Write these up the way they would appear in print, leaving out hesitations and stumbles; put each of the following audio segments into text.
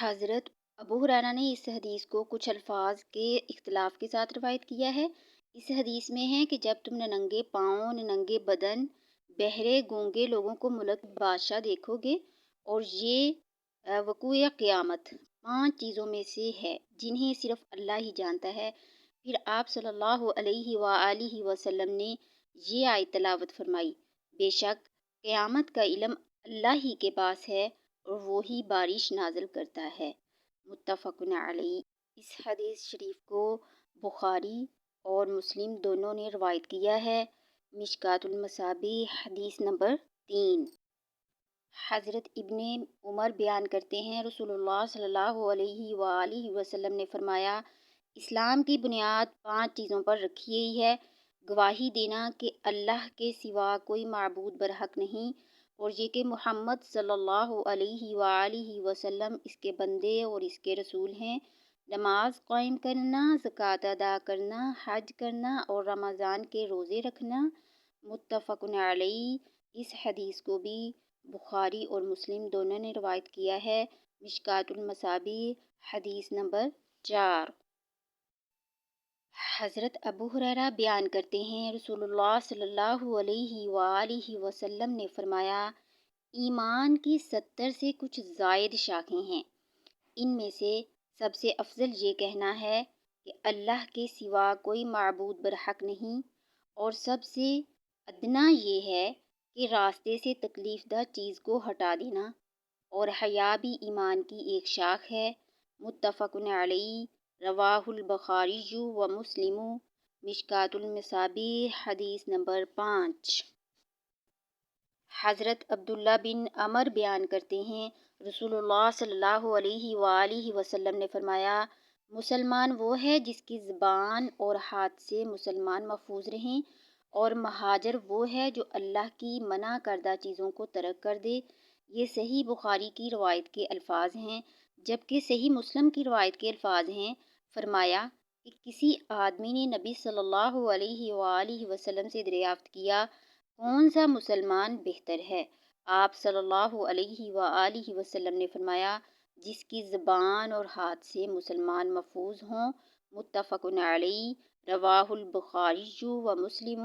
حضرت ابو ہریرہ نے اس حدیث کو کچھ الفاظ کے اختلاف کے ساتھ روایت کیا ہے۔ اس حدیث میں ہے کہ جب تم ننگے پاؤں، ننگے بدن، بہرے گونگے لوگوں کو ملک بادشاہ دیکھو گے اور یہ وقوع قیامت 5 چیزوں میں سے ہے جنہیں صرف اللہ ہی جانتا ہے۔ پھر آپ صلی اللہ علیہ وآلہ وسلم نے یہ آیت تلاوت فرمائی، بے شک قیامت کا علم اللہ ہی کے پاس ہے اور وہی بارش نازل کرتا ہے۔ متفق علیہ۔ اس حدیث شریف کو بخاری اور مسلم دونوں نے روایت کیا ہے۔ مشکوٰۃ المصابیح حدیث نمبر 3۔ حضرت ابن عمر بیان کرتے ہیں رسول اللہ صلی اللہ علیہ وآلہ وسلم نے فرمایا، اسلام کی بنیاد 5 چیزوں پر رکھی گئی ہے، گواہی دینا کہ اللہ کے سوا کوئی معبود برحق نہیں، اور یہ کہ محمد صلی اللہ علیہ وآلہ وسلم اس کے بندے اور اس کے رسول ہیں، نماز قائم کرنا، زکوٰۃ ادا کرنا، حج کرنا اور رمضان کے روزے رکھنا۔ متفق علیہ۔ اس حدیث کو بھی بخاری اور مسلم دونوں نے روایت کیا ہے۔ مشکوٰۃ المصابیح حدیث نمبر 4۔ حضرت ابو ہریرہ بیان کرتے ہیں رسول اللہ صلی اللہ علیہ وآلہ وسلم نے فرمایا، ایمان کی 70 سے کچھ زائد شاخیں ہیں، ان میں سے سب سے افضل یہ کہنا ہے کہ اللہ کے سوا کوئی معبود برحق نہیں، اور سب سے ادنیٰ یہ ہے کہ راستے سے تکلیف دہ چیز کو ہٹا دینا، اور حیا بھی ایمان کی ایک شاخ ہے۔ متفق علیہ۔ رواہ البخاری و مسلم۔ مشکوٰۃ المصابیح حدیث نمبر 5۔ حضرت عبداللہ بن عمر بیان کرتے ہیں رسول اللہ صلی اللہ علیہ وآلہ وسلم نے فرمایا، مسلمان وہ ہے جس کی زبان اور ہاتھ سے مسلمان محفوظ رہیں، اور مہاجر وہ ہے جو اللہ کی منع کردہ چیزوں کو ترک کر دے۔ یہ صحیح بخاری کی روایت کے الفاظ ہیں، جبکہ صحیح مسلم کی روایت کے الفاظ ہیں۔ فرمایا کہ کسی آدمی نے نبی صلی اللہ علیہ وآلہ وسلم سے دریافت کیا، کون سا مسلمان بہتر ہے؟ آپ صلی اللہ علیہ وآلہ وسلم نے فرمایا، جس کی زبان اور ہاتھ سے مسلمان محفوظ ہوں۔ متفق علیہ۔ رواہ البخاری و مسلم۔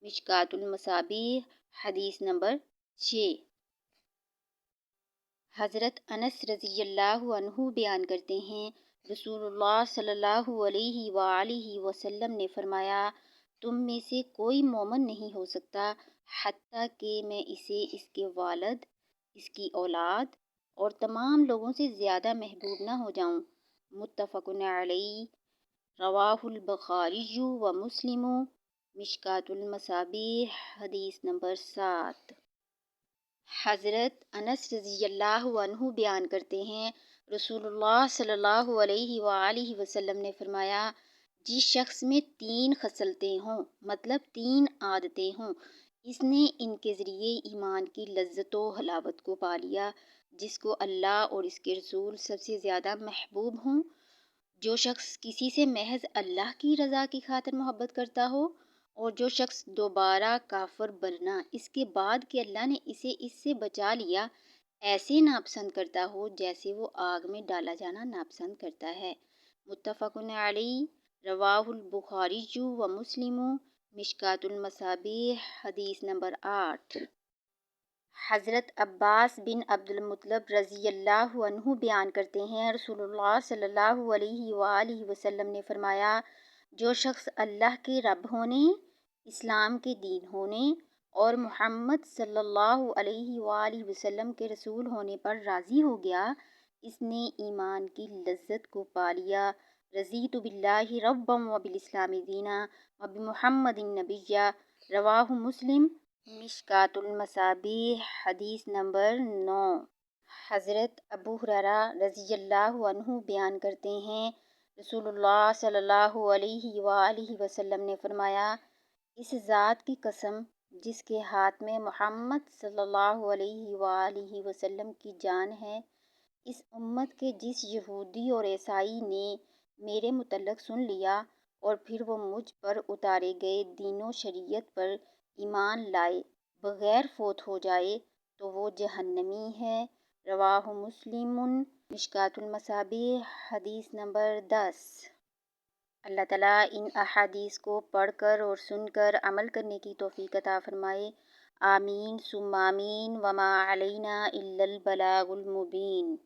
مشکوٰۃ المصابیح حدیث نمبر 6۔ حضرت انس رضی اللہ عنہ بیان کرتے ہیں رسول اللہ صلی اللہ علیہ وآلہ وسلم نے فرمایا، تم میں سے کوئی مومن نہیں ہو سکتا حتیٰ کہ میں اسے اس کے والد، اس کی اولاد اور تمام لوگوں سے زیادہ محبوب نہ ہو جاؤں۔ متفق علیہ۔ رواہ البخاری و مسلم۔ مشکوٰۃ المصابیح حدیث نمبر 7۔ حضرت انس رضی اللہ عنہ بیان کرتے ہیں رسول اللہ صلی اللہ علیہ وآلہ وسلم نے فرمایا، جس شخص میں 3 خصلتیں ہوں، مطلب 3 عادتیں ہوں، اس نے ان کے ذریعے ایمان کی لذت و حلاوت کو پا لیا، جس کو اللہ اور اس کے رسول سب سے زیادہ محبوب ہوں۔ جو شخص کسی سے محض اللہ کی رضا کی خاطر محبت کرتا ہو، اور جو شخص دوبارہ کافر بننا اس کے بعد کہ اللہ نے اسے اس سے بچا لیا ایسے ناپسند کرتا ہو جیسے وہ آگ میں ڈالا جانا ناپسند کرتا ہے۔ متفق علیہ۔ رواہ البخاری و مسلم۔ مشکوٰۃ المصابیح حدیث نمبر 8۔ حضرت عباس بن عبد المطلب رضی اللہ عنہ بیان کرتے ہیں رسول اللہ صلی اللہ علیہ وآلہ وسلم نے فرمایا، جو شخص اللہ کے رب ہونے، اسلام کے دین ہونے اور محمد صلی اللہ علیہ وآلہ وسلم کے رسول ہونے پر راضی ہو گیا، اس نے ایمان کی لذت کو پا لیا۔ رضیت باللہ ربا وبالاسلام دینا وبمحمد نبیا۔ رواہ مسلم۔ مشکوٰۃ المصابیح حدیث نمبر 9۔ حضرت ابو ہریرہ رضی اللہ عنہ بیان کرتے ہیں رسول اللہ صلی اللہ علیہ وآلہ وسلم نے فرمایا، اس ذات کی قسم جس کے ہاتھ میں محمد صلی اللہ علیہ وآلہ وسلم کی جان ہے، اس امت کے جس یہودی اور عیسائی نے میرے متعلق سن لیا اور پھر وہ مجھ پر اتارے گئے دین و شریعت پر ایمان لائے بغیر فوت ہو جائے تو وہ جہنمی ہے۔ رواہ مسلم مشکاۃ المصابیح حدیث نمبر 10۔ اللہ تعالیٰ ان احادیث کو پڑھ کر اور سن کر عمل کرنے کی توفیق عطا فرمائے، آمین ثم آمین، وما علینا الا البلاغ المبین۔